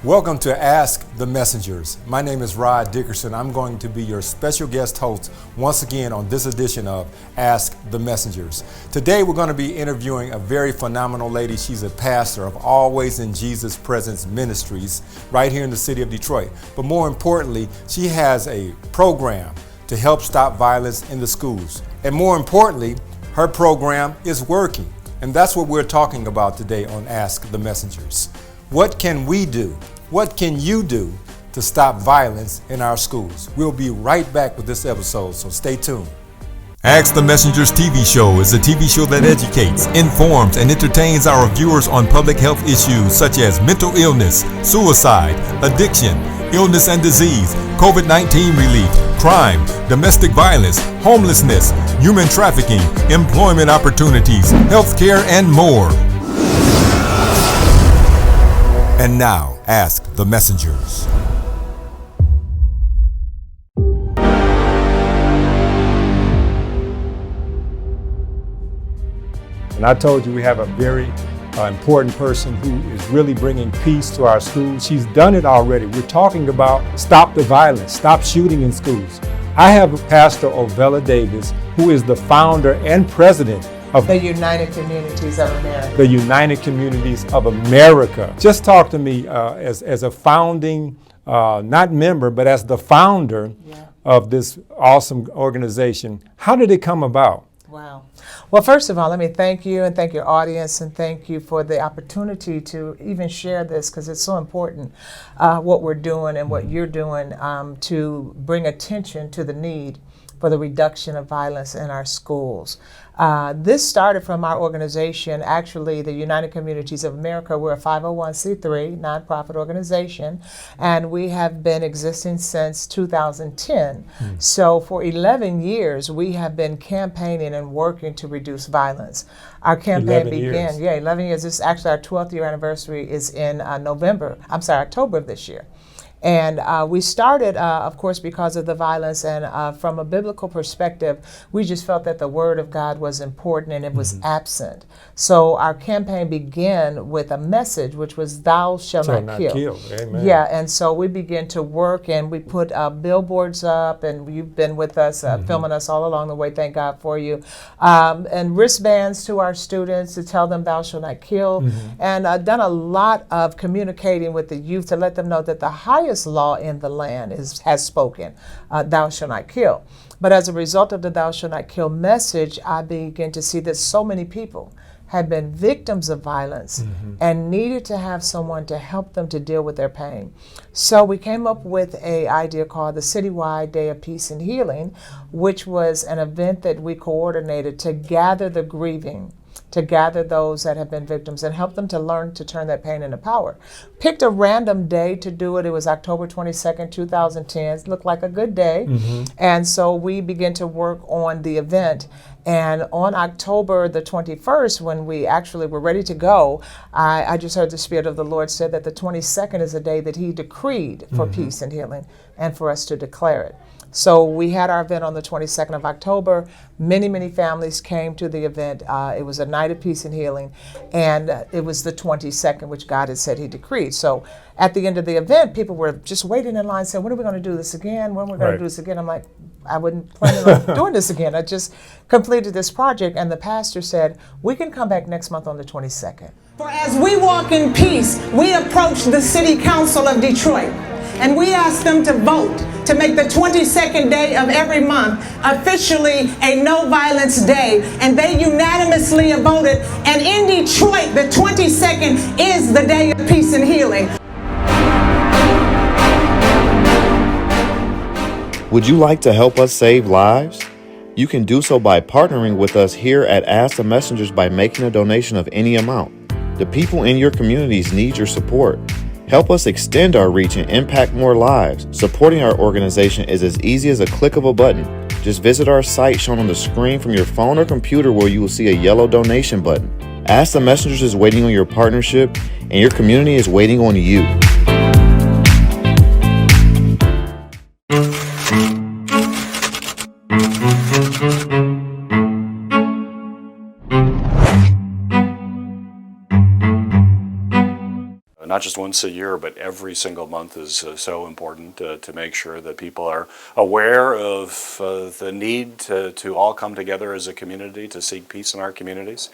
Welcome to Ask the Messengers. My name is Rod Dickerson. I'm going to be your special guest host once again on this edition of Ask the Messengers. Today we're going to be interviewing a very phenomenal lady. She's a pastor of Always in Jesus Presence Ministries right here in the city of Detroit. But more importantly, she has a program to help stop violence in the schools. And more importantly, her program is working. And that's what we're talking about today on Ask the Messengers. What can we do? What can you do to stop violence in our schools? We'll be right back with this episode, so stay tuned. Ask the Messengers TV show is a TV show that educates, informs, and entertains our viewers on public health issues such as mental illness, suicide, addiction, illness and disease, COVID-19 relief, crime, domestic violence, homelessness, human trafficking, employment opportunities, healthcare, and more. And now, Ask the Messengers. And I told you we have a very important person who is really bringing peace to our schools. She's done it already. We're talking about stop the violence, stop shooting in schools. I have Pastor Ovella Davis, who is the founder and president of the United Communities of America. The United Communities of America. Just talk to me as a founding, not member, but as the founder of this awesome organization. How did it come about? Wow. Well, first of all, let me thank you and thank your audience and thank you for the opportunity to even share this, because it's so important what we're doing and what you're doing to bring attention to the need for the reduction of violence in our schools. This started from our organization, actually the United Communities of America. We're a 501c3 nonprofit organization, and we have been existing since 2010. So for 11 years, we have been campaigning and working to reduce violence. Our campaign began, 11 years. This is actually our 12th year anniversary is in October of this year. And we started, of course, because of the violence, and from a biblical perspective, we just felt that the Word of God was important and it was absent. So our campaign began with a message, which was, "Thou shalt not kill." Amen. Yeah, and so we began to work, and we put billboards up, and you've been with us, filming us all along the way, thank God for you, and wristbands to our students to tell them, "Thou shalt not kill," and done a lot of communicating with the youth to let them know that the highest law in the land has spoken, "Thou shalt not kill." But as a result of the "Thou shalt not kill" message, I began to see that so many people had been victims of violence and needed to have someone to help them to deal with their pain. So we came up with an idea called the Citywide Day of Peace and Healing, which was an event that we coordinated to gather the grieving, to gather those that have been victims and help them to learn to turn that pain into power. Picked a random day to do it. It was October 22nd, 2010. It looked like a good day. And so we began to work on the event. And on October the 21st, when we actually were ready to go, I just heard the Spirit of the Lord said that the 22nd is a day that He decreed for peace and healing and for us to declare it. So we had our event on the 22nd of October. Many, many families came to the event. It was a night of peace and healing, and it was the 22nd, which God had said He decreed. So at the end of the event, people were just waiting in line saying, "When are we going to do this again? When are we going to do this again?" I'm like, I wouldn't plan on doing this again. I just completed this project, and the pastor said, "We can come back next month on the 22nd. For as we walk in peace, we approach the City Council of Detroit, and we ask them to vote to make the 22nd day of every month officially a no violence day. And they unanimously voted. And in Detroit, the 22nd is the day of peace and healing. Would you like to help us save lives? You can do so by partnering with us here at Ask the Messengers by making a donation of any amount. The people in your communities need your support. Help us extend our reach and impact more lives. Supporting our organization is as easy as a click of a button. Just visit our site shown on the screen from your phone or computer, where you will see a yellow donation button. Ask the Messengers is waiting on your partnership, and your community is waiting on you. And I not just once a year, but every single month is so important to make sure that people are aware of the need to all come together as a community to seek peace in our communities.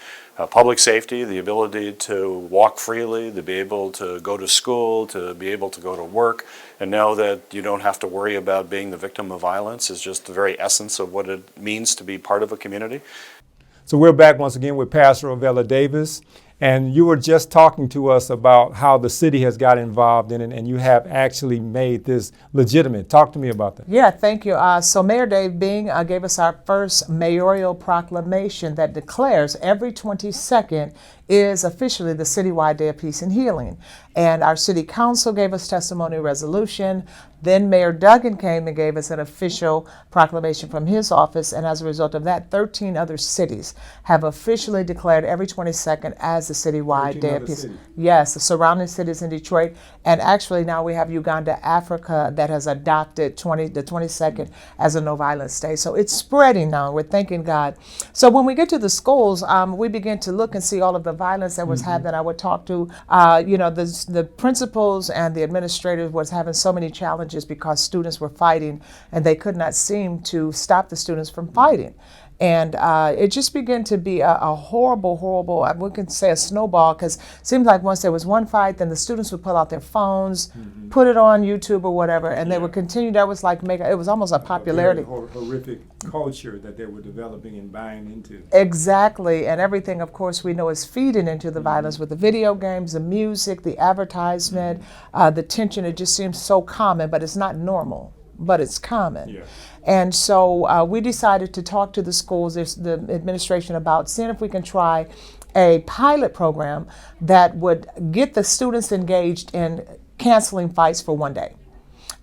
Public safety, the ability to walk freely, to be able to go to school, to be able to go to work, and know that you don't have to worry about being the victim of violence is just the very essence of what it means to be part of a community. So we're back once again with Pastor Ovella Davis, and you were just talking to us about how the city has got involved in it, and you have actually made this legitimate. Talk to me about that. Yeah, thank you. So Mayor Dave Bing gave us our first mayoral proclamation that declares every 22nd is officially the citywide Day of Peace and Healing. And our city council gave us testimony resolution. Then Mayor Duggan came and gave us an official proclamation from his office. And as a result of that, 13 other cities have officially declared every 22nd as the citywide Day of Peace. Cities. Yes, the surrounding cities in Detroit. And actually now we have Uganda, Africa that has adopted the 22nd as a no violence day. So it's spreading now. We're thanking God. So when we get to the schools, we begin to look and see all of the violence that was happening. I would talk to, the principals and the administrators was having so many challenges because students were fighting and they could not seem to stop the students from fighting. And it just began to be a horrible, we can say a snowball, because it seemed like once there was one fight, then the students would pull out their phones, put it on YouTube or whatever, and they would continue. That was like, it was almost a popularity. Horrific culture that they were developing and buying into. Exactly, and everything, of course, we know is feeding into the violence with the video games, the music, the advertisement, the tension. It just seems so common, but it's not normal, but it's common. Yeah. And so we decided to talk to the schools, the administration, about seeing if we can try a pilot program that would get the students engaged in canceling fights for one day.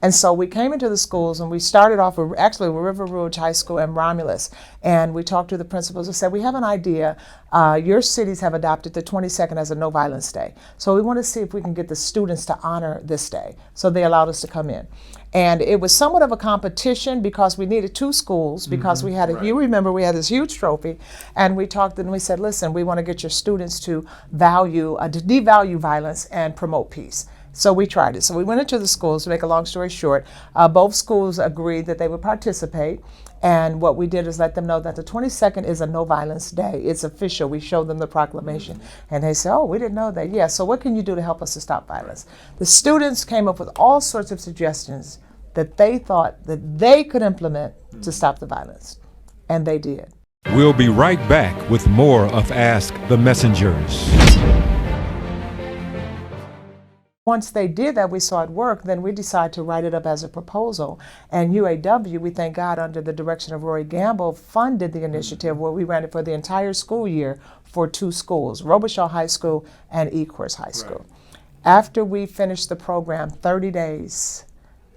And so we came into the schools and we started off with River Rouge High School and Romulus. And we talked to the principals and said, we have an idea. Your cities have adopted the 22nd as a no violence day. So we want to see if we can get the students to honor this day. So they allowed us to come in. And it was somewhat of a competition because we needed two schools because we had you remember we had this huge trophy, and we talked and we said, listen, we want to get your students to devalue violence and promote peace. So we tried it. So we went into the schools. To make a long story short, both schools agreed that they would participate. And what we did is let them know that the 22nd is a no violence day. It's official. We showed them the proclamation. And they said, oh, we didn't know that. Yeah, so what can you do to help us to stop violence? The students came up with all sorts of suggestions that they thought that they could implement to stop the violence. And they did. We'll be right back with more of Ask the Messengers. Once they did that, we saw it work, then we decided to write it up as a proposal. And UAW, we thank God, under the direction of Roy Gamble, funded the initiative where we ran it for the entire school year for two schools, Robichaud High School and Ecorse High School. After we finished the program, 30 days,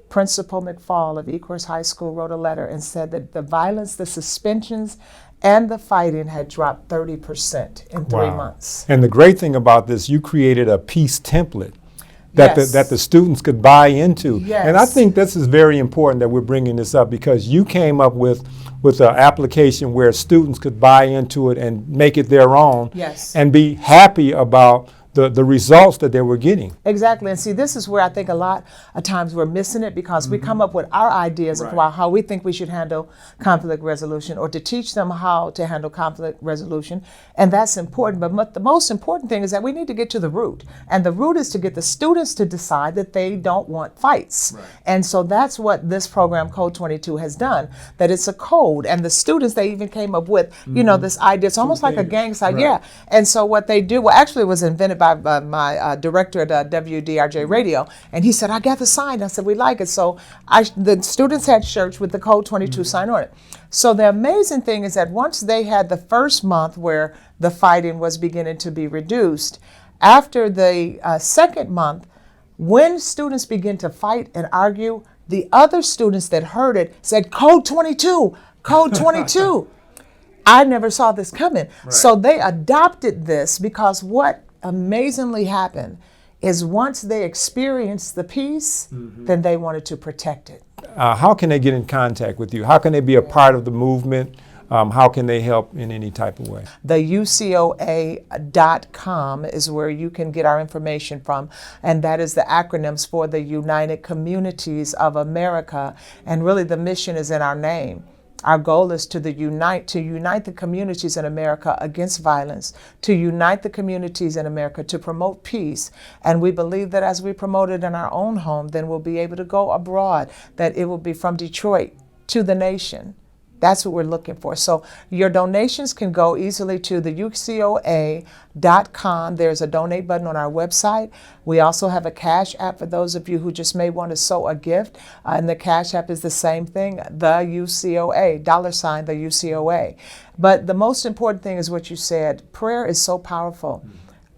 Principal McFall of Ecorse High School wrote a letter and said that the violence, the suspensions, and the fighting had dropped 30% in 3 months. And the great thing about this, you created a peace template that the students could buy into. Yes. And I think this is very important that we're bringing this up because you came up with an application where students could buy into it and make it their own and be happy about the results that they were getting. Exactly. And see, this is where I think a lot of times we're missing it because we come up with our ideas of how we think we should handle conflict resolution or to teach them how to handle conflict resolution. And that's important. But the most important thing is that we need to get to the root. And the root is to get the students to decide that they don't want fights. And so that's what this program, Code 22, has done, that it's a code. And the students, they even came up with, this idea. It's almost like a gang side. Yeah. And so what they do, actually it was invented by my director at WDRJ Radio, and he said, I got the sign. I said, we like it. So the students had shirts with the Code 22 sign on it. So the amazing thing is that once they had the first month where the fighting was beginning to be reduced, after the second month, when students begin to fight and argue, the other students that heard it said, Code 22, Code 22. I never saw this coming. So they adopted this because what amazingly happened is once they experienced the peace, then they wanted to protect it. How can they get in contact with you? How can they be a part of the movement? how can they help in any type of way? The UCOA.com is where you can get our information from, and that is the acronyms for the United Communities of America, and really the mission is in our name. Our goal is to unite the communities in America against violence, to unite the communities in America to promote peace. And we believe that as we promote it in our own home, then we'll be able to go abroad, that it will be from Detroit to the nation. That's what we're looking for. So your donations can go easily to the UCOA.com. There's a donate button on our website. We also have a Cash App for those of you who just may want to sow a gift. And the Cash App is the same thing, the UCOA, $, the UCOA. But the most important thing is what you said. Prayer is so powerful.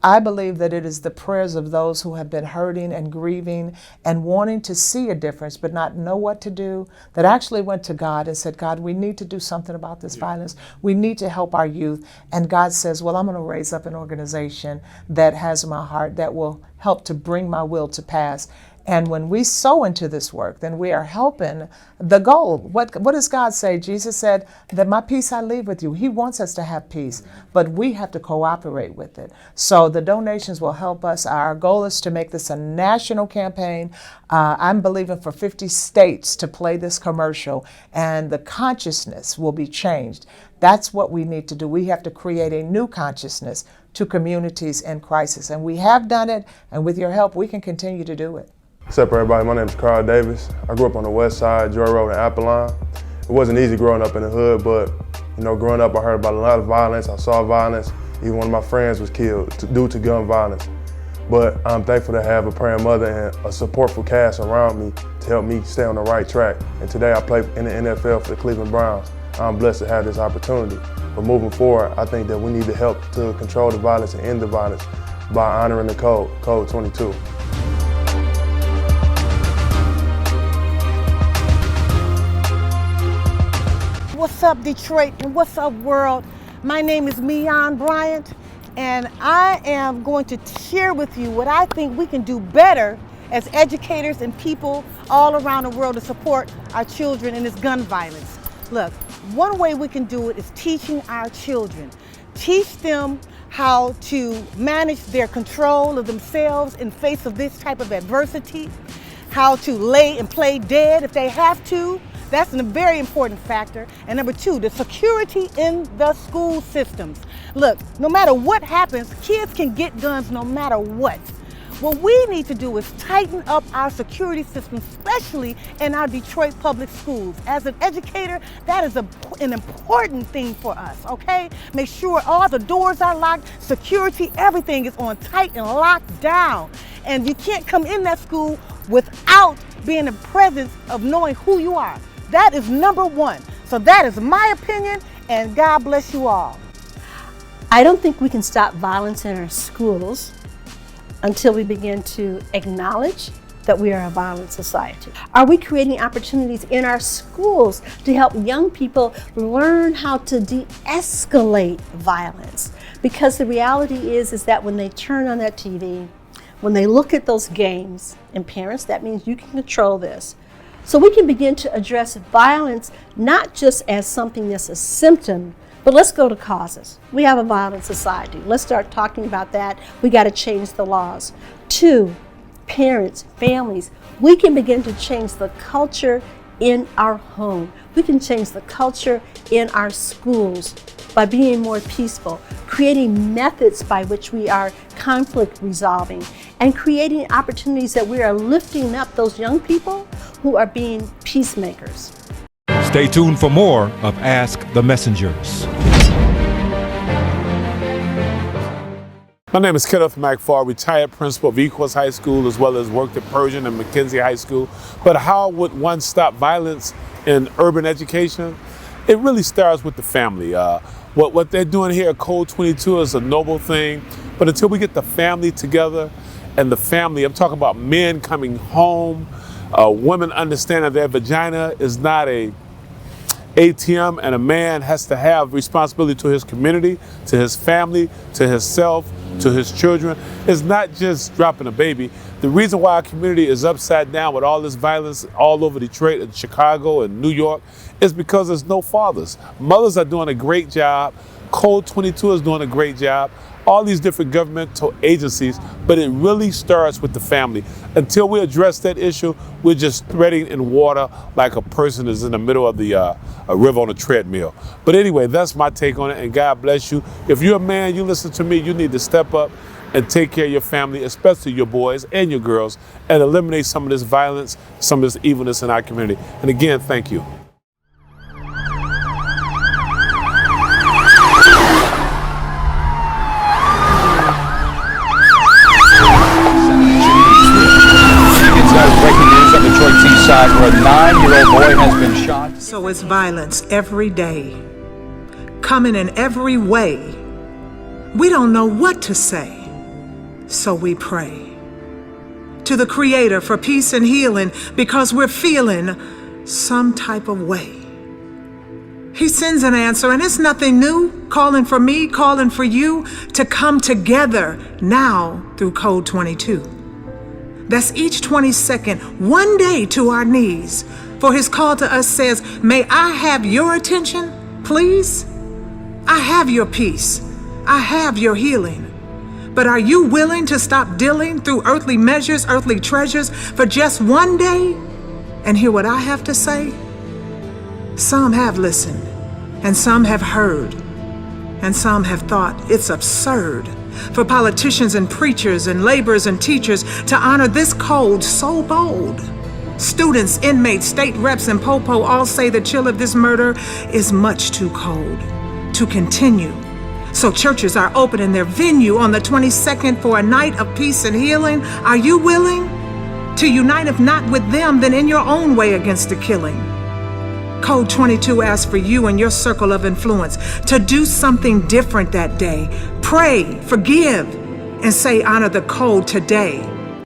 I believe that it is the prayers of those who have been hurting and grieving and wanting to see a difference but not know what to do, that actually went to God and said, God, we need to do something about this violence. We need to help our youth. And God says, well, I'm going to raise up an organization that has my heart, that will help to bring my will to pass. And when we sow into this work, then we are helping the goal. What does God say? Jesus said that my peace I leave with you. He wants us to have peace, but we have to cooperate with it. So the donations will help us. Our goal is to make this a national campaign. I'm believing for 50 states to play this commercial, and the consciousness will be changed. That's what we need to do. We have to create a new consciousness to communities in crisis. And we have done it, and with your help, we can continue to do it. What's up, everybody? My name is Rod Davis. I grew up on the west side, Joy Road and Apple. It wasn't easy growing up in the hood, but growing up I heard about a lot of violence. I saw violence. Even one of my friends was killed due to gun violence. But I'm thankful to have a praying mother and a supportful cast around me to help me stay on the right track. And today I play in the NFL for the Cleveland Browns. I'm blessed to have this opportunity. But moving forward, I think that we need to help to control the violence and end the violence by honoring the code, Code 22. What's up, Detroit, and what's up, world? My name is Mian Bryant, and I am going to share with you what I think we can do better as educators and people all around the world to support our children in this gun violence. Look, one way we can do it is teaching our children. Teach them how to manage their control of themselves in face of this type of adversity, how to lay and play dead if they have to. That's a very important factor. And number two, the security in the school systems. Look, no matter what happens, kids can get guns no matter what. What we need to do is tighten up our security system, especially in our Detroit public schools. As an educator, that is an important thing for us, okay? Make sure all the doors are locked, security, everything is on tight and locked down. And you can't come in that school without being in the presence of knowing who you are. That is number one. So that is my opinion, and God bless you all. I don't think we can stop violence in our schools until we begin to acknowledge that we are a violent society. Are we creating opportunities in our schools to help young people learn how to de-escalate violence? Because the reality is that when they turn on that TV, when they look at those games, and parents, that means you can control this. So we can begin to address violence not just as something that's a symptom, but let's go to causes. We have a violent society. Let's start talking about that. We got to change the laws. Two, parents, families, we can begin to change the culture in our home. We can change the culture in our schools by being more peaceful, creating methods by which we are conflict resolving, and creating opportunities that we are lifting up those young people who are being peacemakers. Stay tuned for more of Ask the Messengers. My name is Kenneth McFarland, retired principal of Equals High School, as well as worked at Persian and McKenzie High School. But how would one stop violence in urban education? It really starts with the family. What they're doing here at Code 22 is a noble thing, but until we get the family together, and the family, I'm talking about men coming home, women understanding their vagina is not a ATM, and a man has to have responsibility to his community, to his family, to himself, to his children. It's not just dropping a baby. The reason why our community is upside down with all this violence all over Detroit and Chicago and New York is because there's no fathers. Mothers are doing a great job. Code 22 is doing a great job. All these different governmental agencies, but it really starts with the family. Until we address that issue, we're just treading in water like a person is in the middle of the a river on a treadmill. But anyway, that's my take on it, and God bless you. If you're a man, you listen to me, you need to step up and take care of your family, especially your boys and your girls, and eliminate some of this violence, some of this evilness in our community. And again, thank you. Breaking news on Detroit's east side where a 9-year-old boy has been shot. So it's violence every day, coming in every way. We don't know what to say, so we pray to the Creator for peace and healing because we're feeling some type of way. He sends an answer, and it's nothing new, calling for me, calling for you to come together now through Code 22. That's each 22nd, one day to our knees. For his call to us says, may I have your attention, please? I have your peace. I have your healing. But are you willing to stop dealing through earthly measures, earthly treasures for just one day and hear what I have to say? Some have listened, and some have heard, and some have thought it's absurd for politicians and preachers and laborers and teachers to honor this code so bold. Students, inmates, state reps, and popo all say the chill of this murder is much too cold to continue. So churches are opening their venue on the 22nd for a night of peace and healing. Are you willing to unite, if not with them, then in your own way against the killing? Code 22 asks for you and your circle of influence to do something different that day. Pray, forgive, and say honor the code today.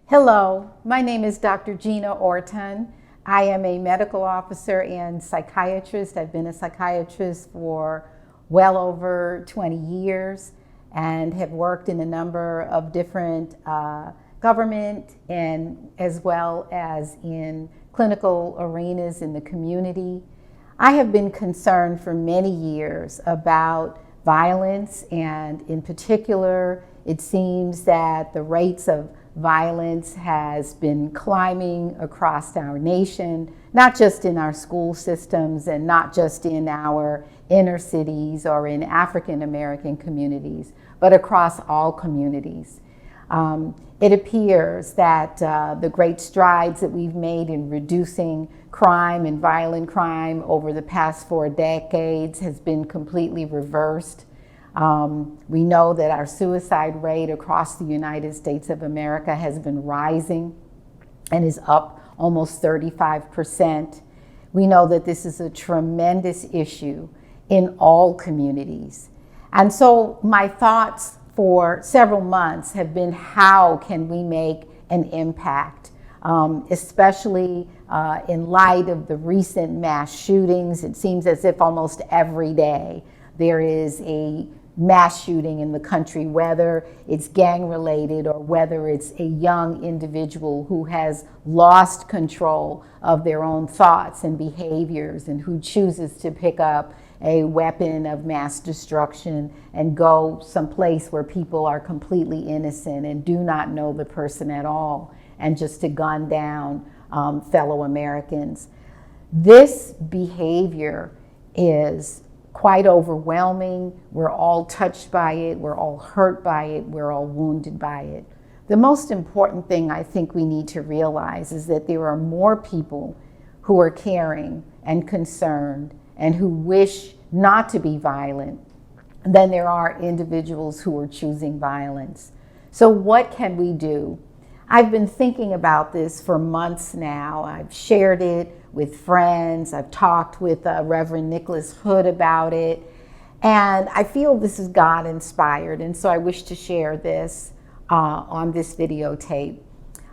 Hello, my name is Dr. Gina Orton. I am a medical officer and psychiatrist. I've been a psychiatrist for well over 20 years and have worked in a number of different government and as well as in clinical arenas in the community. I have been concerned for many years about violence, and in particular, it seems that the rates of violence has been climbing across our nation, not just in our school systems and not just in our inner cities or in African American communities, but across all communities. It appears that the great strides that we've made in reducing crime and violent crime over the past 4 decades has been completely reversed. We know that our suicide rate across the United States of America has been rising and is up almost 35%. We know that this is a tremendous issue in all communities. And so my thoughts for several months have been, how can we make an impact, especially in light of the recent mass shootings. It seems as if almost every day there is a mass shooting in the country, whether it's gang related or whether it's a young individual who has lost control of their own thoughts and behaviors and who chooses to pick up a weapon of mass destruction and go someplace where people are completely innocent and do not know the person at all, and just to gun down fellow Americans. This behavior is quite overwhelming. We're all touched by it, we're all hurt by it, we're all wounded by it. The most important thing I think we need to realize is that there are more people who are caring and concerned and who wish not to be violent than there are individuals who are choosing violence. So what can we do? I've been thinking about this for months now. I've shared it with friends. I've talked with Reverend Nicholas Hood about it. And I feel this is God inspired. And so I wish to share this on this videotape.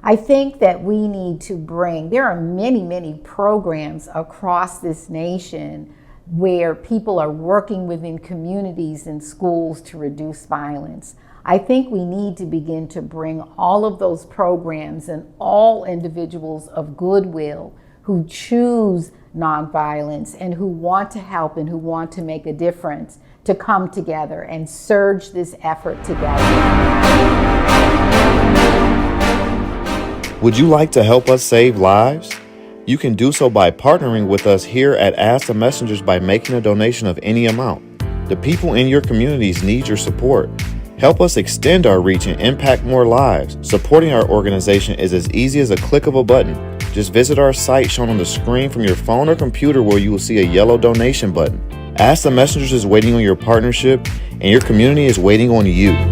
I think that we need to bring, there are many, many programs across this nation where people are working within communities and schools to reduce violence. I think we need to begin to bring all of those programs and all individuals of goodwill who choose nonviolence and who want to help and who want to make a difference to come together and surge this effort together. Would you like to help us save lives? You can do so by partnering with us here at Ask the Messengers by making a donation of any amount. The people in your communities need your support. Help us extend our reach and impact more lives. Supporting our organization is as easy as a click of a button. Just visit our site shown on the screen from your phone or computer where you will see a yellow donation button. Ask the Messengers is waiting on your partnership, and your community is waiting on you.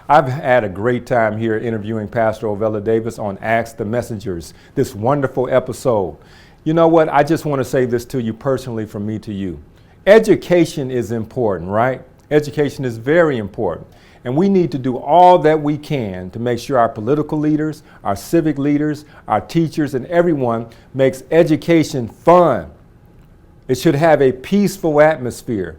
I've had a great time here interviewing Pastor Ovella Davis on Ask the Messengers, this wonderful episode. You know what? I just want to say this to you personally, from me to you. Education is important, right? Education is very important. And we need to do all that we can to make sure our political leaders, our civic leaders, our teachers, and everyone makes education fun. It should have a peaceful atmosphere.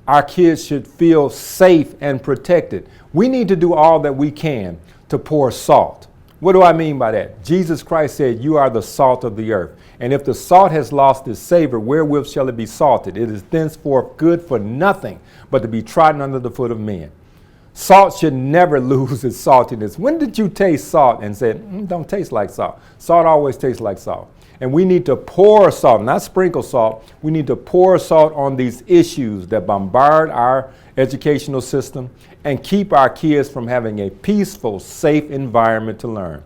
Our kids should feel safe and protected. We need to do all that we can to pour salt. What do I mean by that? Jesus Christ said, "You are the salt of the earth. And if the salt has lost its savor, wherewith shall it be salted? It is thenceforth good for nothing but to be trodden under the foot of men." Salt should never lose its saltiness. When did you taste salt and say, don't taste like salt? Salt always tastes like salt. And we need to pour salt, not sprinkle salt. We need to pour salt on these issues that bombard our educational system and keep our kids from having a peaceful, safe environment to learn.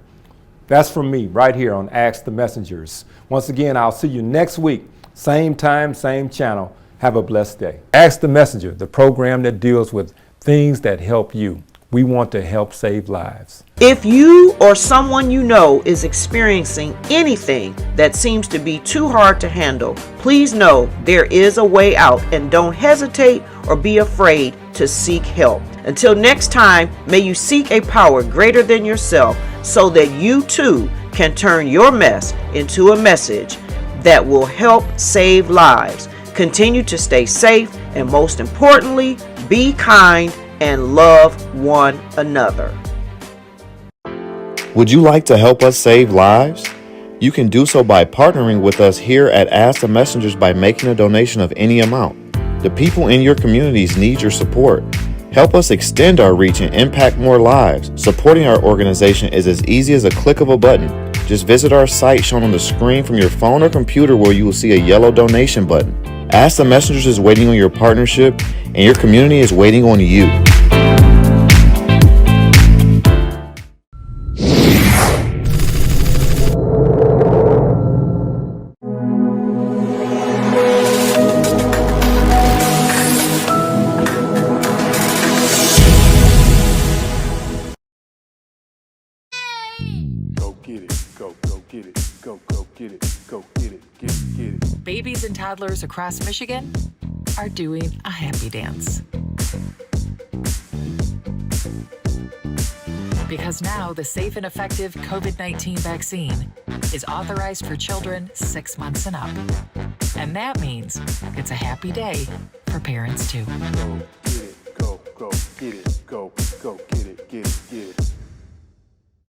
That's from me right here on Ask the Messengers. Once again, I'll see you next week. Same time, same channel. Have a blessed day. Ask the Messenger, the program that deals with things that help you. We want to help save lives. If you or someone you know is experiencing anything that seems to be too hard to handle, please know there is a way out, and don't hesitate or be afraid to seek help. Until next time, may you seek a power greater than yourself so that you too can turn your mess into a message that will help save lives. Continue to stay safe, and most importantly, be kind and love one another. Would you like to help us save lives? You can do so by partnering with us here at Ask the Messengers by making a donation of any amount. The people in your communities need your support. Help us extend our reach and impact more lives. Supporting our organization is as easy as a click of a button. Just visit our site shown on the screen from your phone or computer where you will see a yellow donation button. Ask the Messengers is waiting on your partnership, and your community is waiting on you. Babies and toddlers across Michigan are doing a happy dance. Because now the safe and effective COVID-19 vaccine is authorized for children 6 months and up. And that means it's a happy day for parents too. Go get it, go get it, go get it, get it.